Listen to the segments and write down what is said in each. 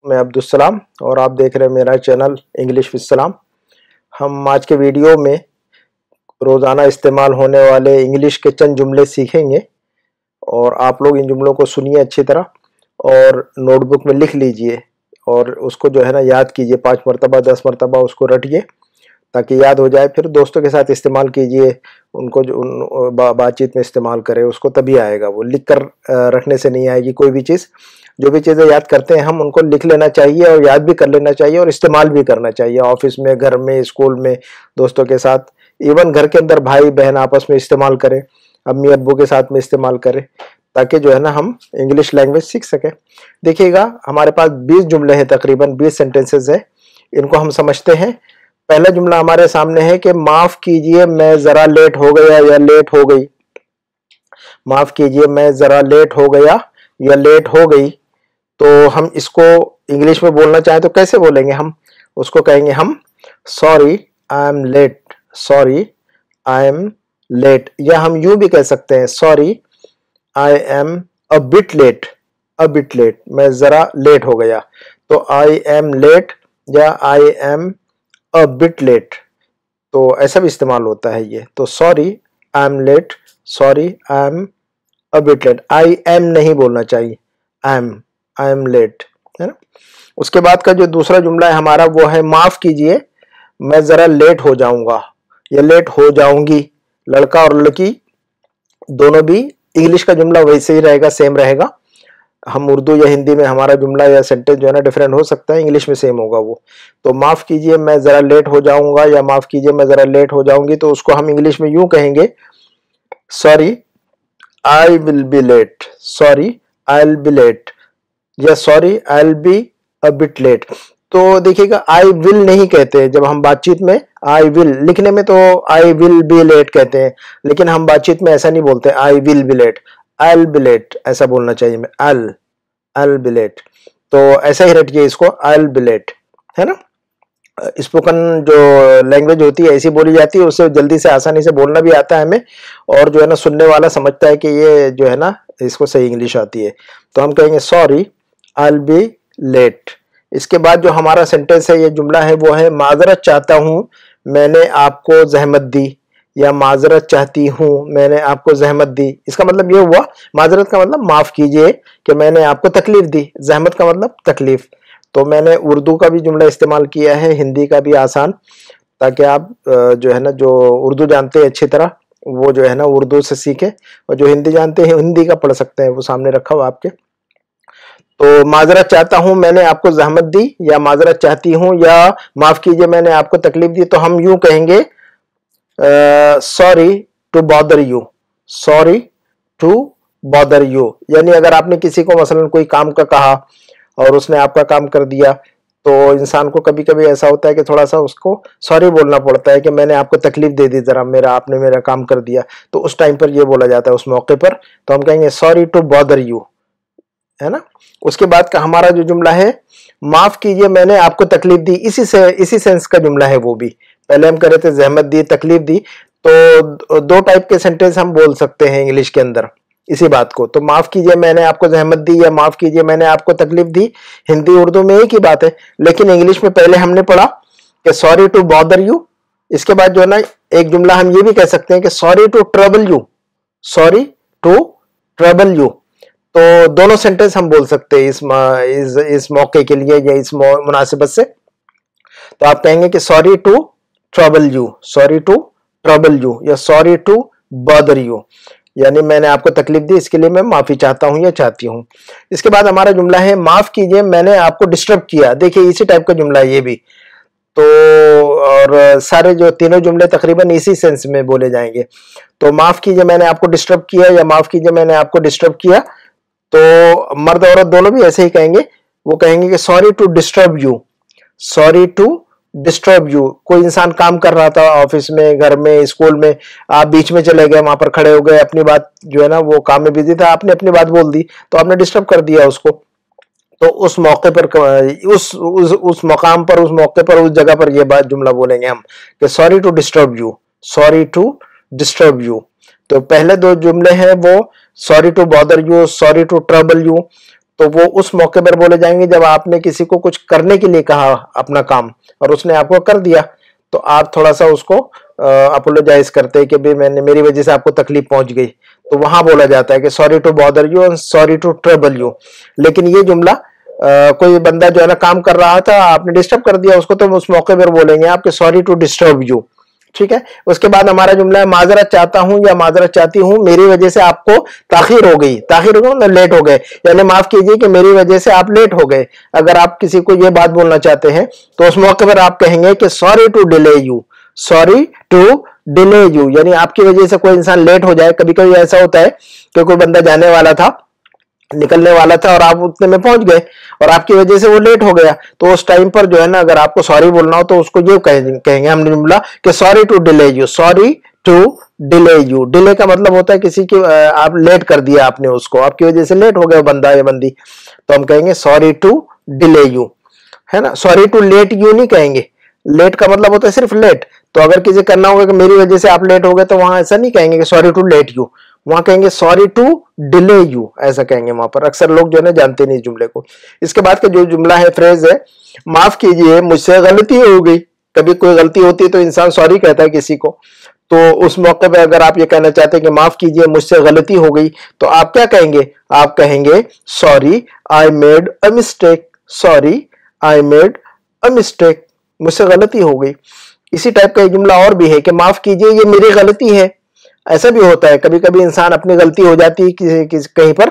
मैं अब्दुल सलाम और आप देख रहे हैं मेरा चैनल इंग्लिश विद सलाम। हम आज के वीडियो में रोज़ाना इस्तेमाल होने वाले इंग्लिश के चंद जुमले सीखेंगे और आप लोग इन जुमलों को सुनिए अच्छी तरह और नोटबुक में लिख लीजिए और उसको जो है ना याद कीजिए 5 मरतबा 10 मरतबा उसको रटिए ताकि याद हो जाए। फिर दोस्तों के साथ इस्तेमाल कीजिए, उनको जो बातचीत में इस्तेमाल करें उसको, तभी आएगा। वो लिख कर रखने से नहीं आएगी कोई भी चीज़। जो भी चीज़ें याद करते हैं हम उनको लिख लेना चाहिए और याद भी कर लेना चाहिए और इस्तेमाल भी करना चाहिए ऑफिस में, घर में, स्कूल में, दोस्तों के साथ, इवन घर के अंदर भाई बहन आपस में इस्तेमाल करें, अम्मी अब्बू के साथ में इस्तेमाल करें ताकि जो है ना हम इंग्लिश लैंग्वेज सीख सकें। देखिएगा हमारे पास 20 जुमले हैं, तकरीबन 20 सेंटेंसेस हैं। इनको हम समझते हैं। पहला जुमला हमारे सामने है कि माफ कीजिए मैं जरा लेट हो गया या लेट हो गई। माफ कीजिए मैं जरा लेट हो गया या लेट हो गई। तो हम इसको इंग्लिश में बोलना चाहें तो कैसे बोलेंगे? हम उसको कहेंगे हम sorry I am late, sorry I am late. या हम यूं भी कह सकते हैं sorry I am a bit late, a bit late, मैं जरा लेट हो गया। तो आई एम लेट या I am a bit late, तो ऐसा भी इस्तेमाल होता है ये। तो sorry I am late, sorry I am a bit late. I am नहीं बोलना चाहिए, आई एम लेट, है ना। उसके बाद का जो दूसरा जुमला है हमारा वो है माफ कीजिए मैं जरा लेट हो जाऊंगा या लेट हो जाऊंगी। लड़का और लड़की दोनों भी इंग्लिश का जुमला वैसे ही रहेगा, सेम रहेगा। हम उर्दू या हिंदी में हमारा जुमला या सेंटेंस जो है ना डिफरेंट हो सकता है, इंग्लिश में सेम होगा वो। तो माफ कीजिए मैं जरा लेट हो जाऊंगा या माफ कीजिए मैं जरा लेट हो जाऊंगी, तो उसको हम इंग्लिश में यूं कहेंगे sorry I will be late, sorry I will be late या sorry I will be a bit late. तो देखिएगा आई विल नहीं कहते जब हम बातचीत में, आई विल लिखने में तो आई विल बी लेट कहते हैं, लेकिन हम बातचीत में ऐसा नहीं बोलते I will be late, I will be late ऐसा बोलना चाहिए। मैं आई विल बी लेट, तो ऐसा ही रटिए इसको, आई विल बी लेट, है ना। स्पोकन जो लैंग्वेज होती है ऐसी बोली जाती है, उससे जल्दी से आसानी से बोलना भी आता है हमें और जो है ना सुनने वाला समझता है कि ये जो है ना इसको सही इंग्लिश आती है। तो हम कहेंगे sorry I will be late. इसके बाद जो हमारा सेंटेंस है, ये जुमला है, वो है माजरत चाहता हूं मैंने आपको जहमत दी या माजरत चाहती हूं मैंने आपको जहमत दी। इसका मतलब ये हुआ, माजरत का मतलब माफ कीजिए कि मैंने आपको तकलीफ दी, जहमत का मतलब तकलीफ। तो मैंने उर्दू का भी जुमला इस्तेमाल किया है, हिंदी का भी आसान, ताकि आप जो है ना जो उर्दू जानते हैं अच्छी तरह वो जो है ना उर्दू से सीखे, और जो हिंदी जानते हैं हिंदी का पढ़ सकते हैं, वो सामने रखा हुआ आपके। तो माजरत चाहता हूं मैंने आपको जहमत दी या माजरत चाहती हूं या माफ कीजिए मैंने आपको तकलीफ दी, तो हम यूं कहेंगे sorry to bother you, sorry to bother you. यानी अगर आपने किसी को मसलन कोई काम का कहा और उसने आपका काम कर दिया, तो इंसान को कभी कभी ऐसा होता है कि थोड़ा सा उसको सॉरी बोलना पड़ता है कि मैंने आपको तकलीफ दे दी, जरा मेरा आपने मेरा काम कर दिया। तो उस टाइम पर ये बोला जाता है, उस मौके पर। तो हम कहेंगे सॉरी टू बॉदर यू, है ना। उसके बाद का हमारा जो जुमला है माफ कीजिए मैंने आपको तकलीफ दी, इसी सेंस का जुमला है वो भी। पहले हम कह रहे थे जहमत दी, तकलीफ दी, तो दो टाइप के सेंटेंस हम बोल सकते हैं इंग्लिश के अंदर इसी बात को। तो माफ कीजिए मैंने आपको जहमत दी या माफ कीजिए मैंने आपको तकलीफ दी, हिंदी उर्दू में एक ही बात है, लेकिन इंग्लिश में पहले हमने पढ़ा कि सॉरी टू बॉदर यू। इसके बाद जो है ना एक जुमला हम ये भी कह सकते हैं कि sorry to trouble you, sorry to trouble you. तो दोनों सेंटेंस हम बोल सकते हैं इस मौके के लिए या इस मुनासिबत से। तो आप कहेंगे कि sorry to trouble you, sorry to trouble you या सॉरी टू बॉदर यू, यानी मैंने आपको तकलीफ दी इसके लिए मैं माफी चाहता हूं या चाहती हूं। इसके बाद हमारा जुमला है माफ कीजिए मैंने आपको डिस्टर्ब किया। देखिए इसी टाइप का जुमला है ये भी। तो और सारे जो तीनों जुमले तकरीबन इसी सेंस में बोले जाएंगे। तो माफ कीजिए मैंने आपको डिस्टर्ब किया या माफ कीजिए मैंने आपको डिस्टर्ब किया, तो मर्द औरत दोनों भी ऐसे ही कहेंगे। वो कहेंगे कि sorry to disturb you, sorry to disturb you. कोई इंसान काम कर रहा था ऑफिस में, घर में, स्कूल में, आप बीच में चले गए, वहां पर खड़े हो गए, अपनी बात जो है ना वो काम में बिजी था, आपने अपनी बात बोल दी, तो आपने डिस्टर्ब कर दिया उसको। तो उस मौके पर उस मकाम पर, उस मौके पर, उस जगह पर ये बात जुमला बोलेंगे हम कि sorry to disturb you, sorry to disturb you. तो पहले दो जुमले हैं वो sorry to bother you, sorry to trouble you. तो वो उस मौके पर बोले जाएंगे जब आपने किसी को कुछ करने के लिए कहा अपना काम और उसने आपको कर दिया, तो आप थोड़ा सा उसको अपोलोजाइज करते हैं कि भाई मेरी वजह से आपको तकलीफ पहुंच गई, तो वहां बोला जाता है कि sorry to bother you and sorry to trouble you. लेकिन ये जुमला कोई बंदा जो है ना काम कर रहा था, आपने डिस्टर्ब कर दिया उसको, तो उस मौके पर बोलेंगे आपके सॉरी टू डिस्टर्ब यू। ठीक है। उसके बाद हमारा जुमला है माजरत चाहता हूं या माजरत चाहती हूं, मेरी वजह से आपको ताखिर हो गई, ताखिर हो गई मतलब लेट हो गए, यानी माफ कीजिए कि मेरी वजह से आप लेट हो गए। अगर आप किसी को ये बात बोलना चाहते हैं तो उस मौके पर आप कहेंगे कि sorry to delay you, sorry to delay you, यानी आपकी वजह से कोई इंसान लेट हो जाए। कभी कभी ऐसा होता है कि कोई बंदा जाने वाला था, निकलने वाला था और आप उतने में पहुंच गए और आपकी वजह से वो लेट हो गया, तो उस टाइम पर जो है ना अगर आपको सॉरी बोलना हो तो उसको ये कहेंगे हम जुमला कि sorry to delay you, sorry to delay you. Delay का मतलब होता है किसी की आप लेट कर दिया आपने उसको, आपकी वजह से लेट हो गया बंदा या बंदी, तो हम कहेंगे सॉरी टू डिले यू, है ना। सॉरी टू लेट यू नहीं कहेंगे, लेट का मतलब होता है सिर्फ लेट। तो अगर किसी करना होगा कि मेरी वजह से आप लेट हो गए, तो वहां ऐसा नहीं कहेंगे कि सॉरी टू लेट यू, वहां कहेंगे सॉरी टू डिले यू, ऐसा कहेंगे वहां पर। अक्सर लोग जो है ना जानते नहीं इस जुमले को। इसके बाद का जो जुमला है, फ्रेज है, माफ कीजिए मुझसे गलती हो गई। कभी कोई गलती होती है तो इंसान सॉरी कहता है किसी को, तो उस मौके पे अगर आप ये कहना चाहते हैं कि माफ कीजिए मुझसे गलती हो गई, तो आप क्या कहेंगे? आप कहेंगे sorry I made a mistake, sorry I made a mistake, मुझसे गलती हो गई। इसी टाइप का एक जुमला और भी है कि माफ कीजिए ये मेरी गलती है। ऐसा भी होता है, कभी कभी इंसान अपनी गलती हो जाती है कहीं पर,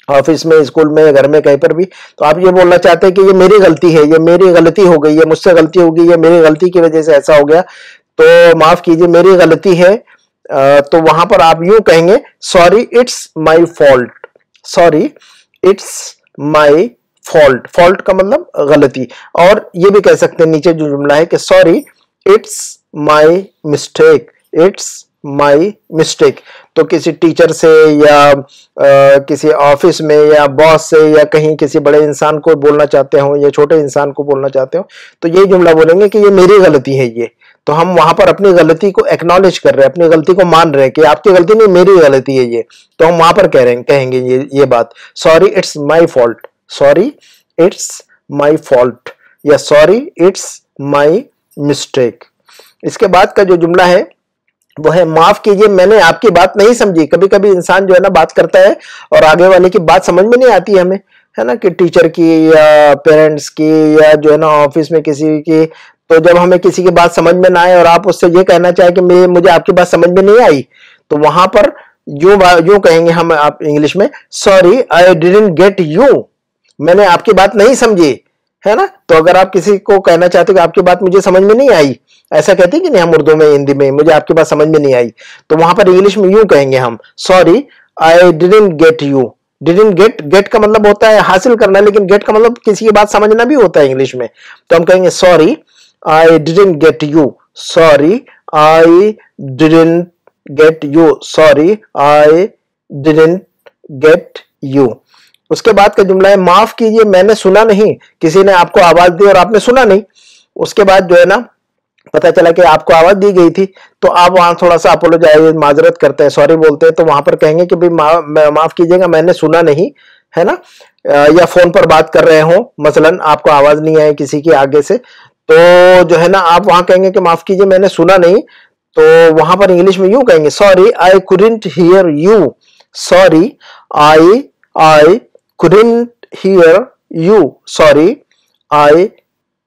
ऑफिस में, स्कूल में, घर में, कहीं पर भी, तो आप ये बोलना चाहते हैं कि ये मेरी गलती है, ये मेरी गलती हो गई, ये मुझसे गलती हो गई, ये मेरी गलती की वजह से ऐसा हो गया, तो माफ कीजिए मेरी गलती है। तो वहां पर आप यूं कहेंगे sorry it's my fault, sorry it's my fault, fault का मतलब गलती। और ये भी कह सकते हैं नीचे जो जुमला है कि sorry it's my mistake, it's my mistake. तो किसी टीचर से या किसी ऑफिस में या बॉस से या कहीं किसी बड़े इंसान को बोलना चाहते हो या छोटे इंसान को बोलना चाहते हो, तो यही जुमला बोलेंगे कि ये मेरी गलती है ये। तो हम वहां पर अपनी गलती को एक्नॉलेज कर रहे हैं, अपनी गलती को मान रहे हैं कि आपकी गलती नहीं मेरी गलती है ये, तो हम वहां पर कहेंगे ये बात, sorry it's my fault, sorry it's my fault या सॉरी इट्स माई मिस्टेक। इसके बाद का जो जुमला है वो है माफ कीजिए मैंने आपकी बात नहीं समझी। कभी कभी इंसान जो है ना बात करता है और आगे वाले की बात समझ में नहीं आती हमें, है ना, कि टीचर की या पेरेंट्स की या जो है ना ऑफिस में किसी की, तो जब हमें किसी की बात समझ में ना आए और आप उससे ये कहना चाहे कि मुझे आपकी बात समझ में नहीं आई, तो वहां पर यूं कहेंगे हम आप इंग्लिश में, sorry I didn't get you, मैंने आपकी बात नहीं समझी, है ना। तो अगर आप किसी को कहना चाहते हो कि आपकी बात मुझे समझ में नहीं आई, ऐसा कहते हैं कि नहीं हम उर्दू में, हिंदी में, मुझे आपकी बात समझ में नहीं आई, तो वहां पर इंग्लिश में यूं कहेंगे हम, sorry I didn't get you. Didn't get का मतलब होता है हासिल करना, लेकिन गेट का मतलब किसी की बात समझना भी होता है इंग्लिश में। तो हम कहेंगे sorry I didn't get you, sorry I didn't get you, sorry I didn't get you. उसके बाद का जुमला है माफ कीजिए मैंने सुना नहीं, किसी ने आपको आवाज दी और आपने सुना नहीं। उसके बाद जो है ना पता चला कि आपको आवाज दी गई थी, तो आप वहां थोड़ा सा अपोलोजाइज, माजरत करते हैं, सॉरी बोलते हैं, तो वहां पर कहेंगे कि भाई माफ कीजिएगा मैंने सुना नहीं, है ना। या फोन पर बात कर रहे हो, मसलन आपको आवाज नहीं आई किसी की आगे से, तो जो है ना आप वहां कहेंगे कि माफ कीजिए मैंने सुना नहीं, तो वहां पर इंग्लिश में यूं कहेंगे sorry I couldn't hear you, sorry I couldn't hear you, sorry I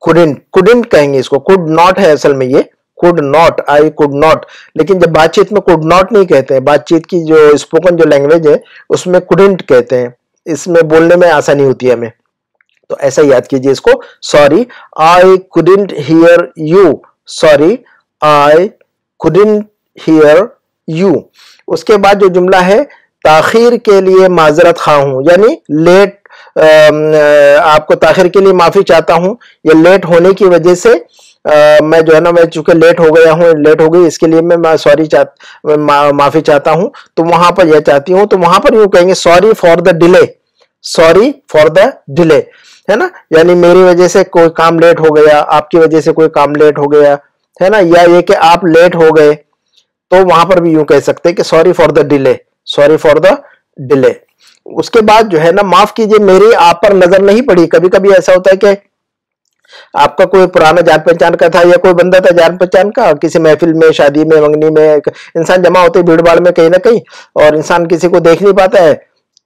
couldn't कहेंगे इसको, कुड नॉट है असल में, ये could not, I could not. लेकिन जब बातचीत में कुड नॉट नहीं कहते हैं, बातचीत की जो स्पोकन जो लैंग्वेज है उसमें कुडंट कहते हैं, इसमें बोलने में आसानी होती है हमें, तो ऐसा याद कीजिए इसको, sorry I couldn't hear you, sorry I couldn't hear you. उसके बाद जो जुमला है ताखीर के लिए माजरत खा हूं, यानी लेट, आपको ताखिर के लिए माफी चाहता हूं, या लेट होने की वजह से मैं जो है ना, मैं चूंकि लेट हो गया हूं, लेट हो गई, इसके लिए मैं सॉरी माफी चाहता हूं, तो वहां पर यह चाहती हूं, तो वहां पर यूं कहेंगे sorry for the delay, sorry for the delay, है ना, यानी मेरी वजह से कोई काम लेट हो गया, आपकी वजह से कोई काम लेट हो गया, है ना, या ये कि आप लेट हो गए, तो वहां पर भी यूं कह सकते हैं कि sorry for the delay, sorry for the delay. उसके बाद जो है ना, माफ कीजिए मेरी आप पर नजर नहीं पड़ी। कभी कभी ऐसा होता है कि आपका कोई पुराना जान पहचान का था या कोई बंदा था जान पहचान का, किसी महफिल में, शादी में, मंगनी में इंसान जमा होते भीड़ भाड़ में कहीं ना कहीं, और इंसान किसी को देख नहीं पाता है,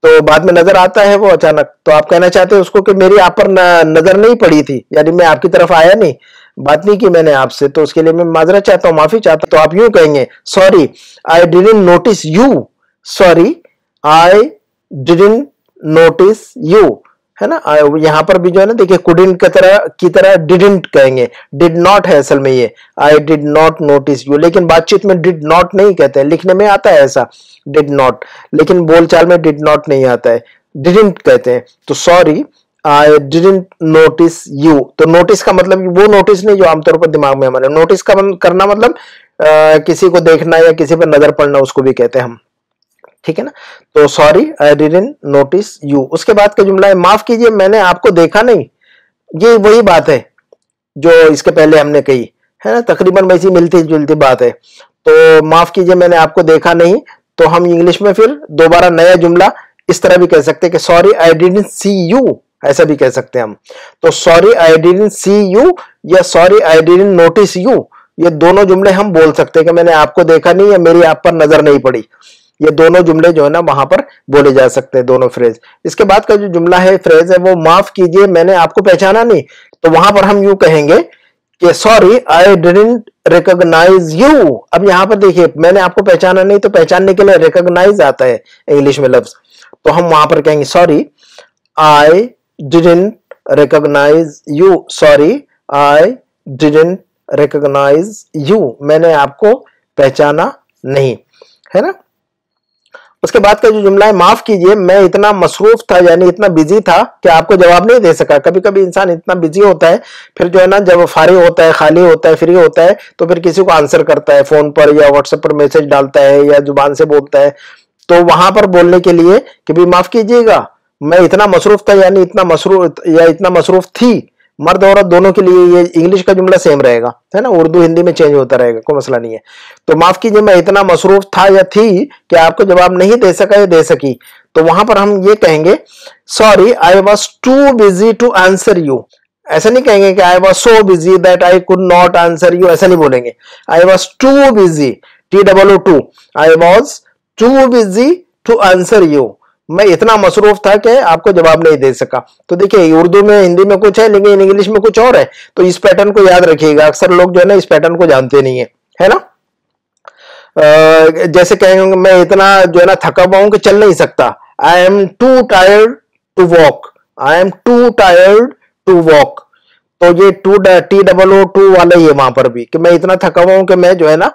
तो बाद में नजर आता है वो अचानक। तो आप कहना चाहते हैं उसको कि मेरी आप पर नजर नहीं पड़ी थी, यानी मैं आपकी तरफ आया नहीं, बात नहीं की मैंने आपसे, तो उसके लिए मैं माजरत चाहता हूँ, माफी चाहता हूँ। तो आप यूं कहेंगे, sorry I didn't notice you, sorry I didn't notice you, है ना। यहां पर भी जो है ना, देखिए कुडिंट की तरह डिडंट कहेंगे, डिड नॉट है असल में ये, I did not notice you, लेकिन बातचीत में डिड नॉट नहीं कहते हैं, लिखने में आता है ऐसा डिड नॉट, लेकिन बोलचाल में डिड नॉट नहीं आता है, डिडंट कहते हैं। तो sorry I didn't notice you, तो नोटिस का मतलब वो नोटिस नहीं जो आमतौर पर दिमाग में हमारे, नोटिस का करना मतलब किसी को देखना या किसी पर नजर पड़ना, उसको भी कहते हैं हम, ठीक है ना। तो sorry I didn't notice you. उसके बाद का जुमला है, माफ कीजिए मैंने आपको देखा नहीं। ये वही बात है जो इसके पहले हमने कही है ना, तकरीबन वैसी मिलती जुलती बात है। तो माफ कीजिए मैंने आपको देखा नहीं, तो हम इंग्लिश में फिर दोबारा नया जुमला इस तरह भी कह सकते हैं कि sorry I didn't see you, ऐसा भी कह सकते हैं हम। तो sorry I didn't see you या sorry I didn't notice you, ये दोनों जुमले हम बोल सकते हैं कि मैंने आपको देखा नहीं या मेरी आप पर नजर नहीं पड़ी। ये दोनों जुमले जो है ना वहां पर बोले जा सकते हैं, दोनों फ्रेज। इसके बाद का जो जुमला है, फ्रेज है, वो माफ कीजिए मैंने आपको पहचाना नहीं। तो वहां पर हम यूं कहेंगे कि sorry I didn't recognise you. अब यहां पर देखिए मैंने आपको पहचाना नहीं, तो पहचानने के लिए रिकॉग्नाइज आता है इंग्लिश में लफ्ज, तो हम वहां पर कहेंगे sorry I didn't recognise you, sorry I didn't recognise you, मैंने आपको पहचाना नहीं, है ना। उसके बाद का जो जुमला है, माफ कीजिए मैं इतना मसरूफ था, यानी इतना बिजी था कि आपको जवाब नहीं दे सका। कभी कभी इंसान इतना बिजी होता है, फिर जो है ना जब फारिग होता है, खाली होता है, फ्री होता है, तो फिर किसी को आंसर करता है फोन पर या व्हाट्सएप पर मैसेज डालता है या जुबान से बोलता है। तो वहां पर बोलने के लिए कि भाई माफ कीजिएगा मैं इतना मसरूफ था, यानी इतना मसरूफ या इतना मसरूफ थी, मर्द औरत दोनों के लिए ये इंग्लिश का जुमला सेम रहेगा, है ना, उर्दू हिंदी में चेंज होता रहेगा, कोई मसला नहीं है। तो माफ कीजिए मैं इतना मसरूफ था या थी कि आपको जवाब नहीं दे सका या दे सकी, तो वहां पर हम ये कहेंगे sorry I was too busy to answer you. ऐसा नहीं कहेंगे कि I was so busy that I could not answer you, ऐसा नहीं बोलेंगे। I was too busy, TOO, I was too busy to answer you, मैं इतना मसरूफ था कि आपको जवाब नहीं दे सका। तो देखिए उर्दू में, हिंदी में कुछ है लेकिन इंग्लिश में कुछ और है, तो इस पैटर्न को याद रखिएगा। अक्सर लोग जो है ना इस पैटर्न को जानते नहीं है ना। जैसे कहेंगे मैं इतना जो है ना थका हुआ हूं कि चल नहीं सकता, I am too tired to walk, I am too tired to walk. तो ये TOO वाला ही है वहां पर भी, कि मैं इतना थका हुआ हूं कि मैं जो है ना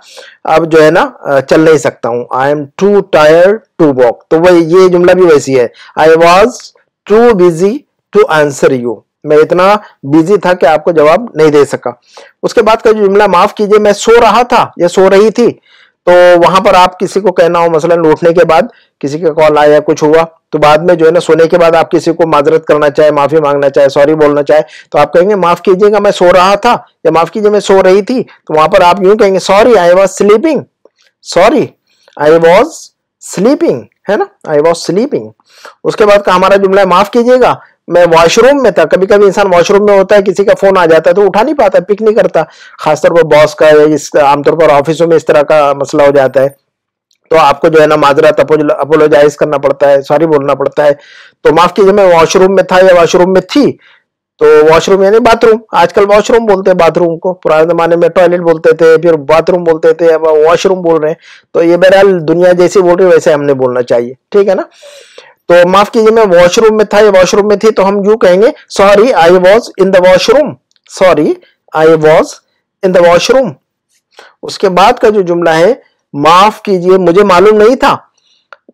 अब जो है ना चल नहीं सकता हूं, I am too tired to walk. तो वही ये जुमला भी वैसी है, I was too busy to answer you, मैं इतना बिजी था कि आपको जवाब नहीं दे सका। उसके बाद का जुमला, माफ कीजिए मैं सो रहा था या सो रही थी। तो वहां पर आप किसी को कहना हो, मसलन उठने के बाद किसी का कॉल आया, कुछ हुआ, तो बाद में जो है ना सोने के बाद आप किसी को माजरत करना चाहे, माफी मांगना चाहे, सॉरी बोलना चाहे, तो आप कहेंगे माफ कीजिएगा मैं सो रहा था या माफ कीजिए मैं सो रही थी। तो वहां पर आप यूं कहेंगे sorry I was sleeping, sorry I was sleeping, है ना, आई वॉज स्लीपिंग। उसके बाद का हमारा जुमला है, माफ कीजिएगा मैं वॉशरूम में था। कभी कभी इंसान वॉशरूम में होता है, किसी का फोन आ जाता है तो उठा नहीं पाता, पिक नहीं करता, खासतौर पर बॉस का या इस आमतौर पर ऑफिसों में इस तरह का मसला हो जाता है, तो आपको जो है ना माजरत अपोलोजाइज करना पड़ता है, सॉरी बोलना पड़ता है। तो माफ कीजिए मैं वॉशरूम में था या वॉशरूम में थी। तो वॉशरूम यानी बाथरूम, आजकल वॉशरूम बोलते हैं बाथरूम को, पुराने जमाने में टॉयलेट बोलते थे, फिर बाथरूम बोलते थे, अब वॉशरूम बोल रहे हैं। तो ये बहरहाल दुनिया जैसी बोल रही है वैसे हमने बोलना चाहिए, ठीक है ना। तो माफ कीजिए मैं वॉशरूम में था या वॉशरूम में थी, तो हम यूं कहेंगे sorry I was in the washroom, sorry I was in the washroom. उसके बाद का जो जुमला है, माफ कीजिए मुझे मालूम नहीं था।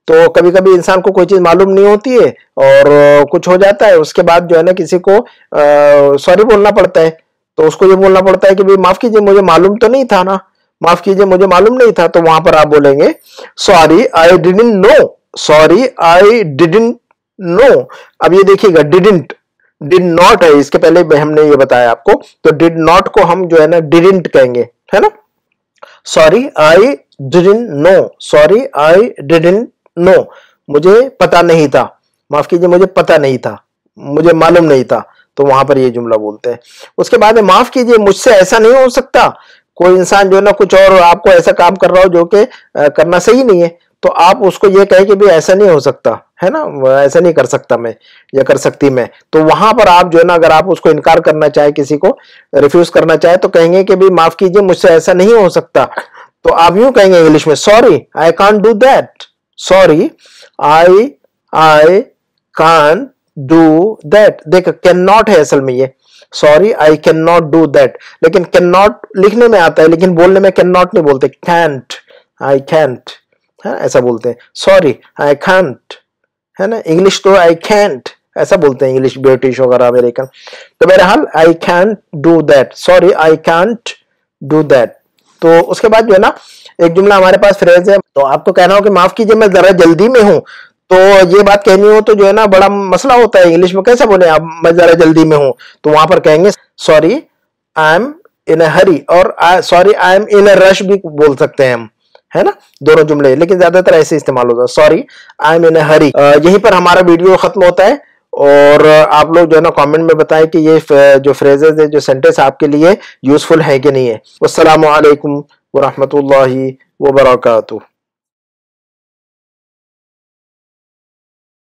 तो कभी कभी इंसान को कोई चीज मालूम नहीं होती है और कुछ हो जाता है, उसके बाद जो है ना किसी को सॉरी बोलना पड़ता है, तो उसको ये बोलना पड़ता है कि भाई माफ कीजिए मुझे मालूम तो नहीं था ना, माफ कीजिए मुझे मालूम नहीं था। तो वहां पर आप बोलेंगे sorry I didn't know, sorry I didn't know. अब ये देखिएगा डिडंट, डिड नॉट है, इसके पहले हमने ये बताया आपको, तो डिड नॉट को हम जो है ना डिडंट कहेंगे, है ना। Sorry I didn't know, sorry I didn't know, मुझे पता नहीं था, माफ कीजिए मुझे पता नहीं था, मुझे मालूम नहीं था, तो वहां पर ये जुमला बोलते हैं। उसके बाद में माफ कीजिए मुझसे ऐसा नहीं हो सकता, कोई इंसान जो है ना कुछ और आपको ऐसा काम कर रहा हो जो कि करना सही नहीं है, तो आप उसको ये कहें कि भाई ऐसा नहीं हो सकता है ना, ऐसा नहीं कर सकता मैं या कर सकती मैं, तो वहां पर आप जो है ना अगर आप उसको इनकार करना चाहे, किसी को रिफ्यूज करना चाहे, तो कहेंगे कि भाई माफ कीजिए मुझसे ऐसा नहीं हो सकता। तो आप यूं कहेंगे इंग्लिश में, sorry I can't do that, sorry I can't do that. देख कैन नॉट है असल में, ये sorry I can not do that, लेकिन कैन नॉट लिखने में आता है लेकिन बोलने में कैन नॉट नहीं बोलते, कैंट, आई कैंट है ऐसा बोलते हैं, सॉरी आई कैंट है ना, इंग्लिश तो आई कैंट ऐसा बोलते हैं, इंग्लिश ब्रिटिश वगैरह अमेरिकन। तो बहरहाल I can't do that, sorry I can't do that. तो उसके बाद जो है ना एक जुमला हमारे पास फ्रेज है, तो आपको कहना हो कि माफ कीजिए मैं जरा जल्दी में हूं, तो ये बात कहनी हो तो जो है ना बड़ा मसला होता है, इंग्लिश में कैसे बोले आप मैं जरा जल्दी में हूं, तो वहां पर कहेंगे सॉरी आई एम इन अ हरी, और sorry I M in a rush भी बोल सकते हैं हम, है ना, दोनों जुमले, लेकिन ज्यादातर ऐसे इस्तेमाल होता है, सॉरी आई एम इन अ हरी। यहीं पर हमारा वीडियो खत्म होता है, और आप लोग जो है ना कमेंट में बताएं कि ये जो फ्रेजेस है, जो सेंटेंस आपके लिए यूजफुल है कि नहीं है। वस्सलामु अलैकुम व रहमतुल्लाहि व बरकातुहू।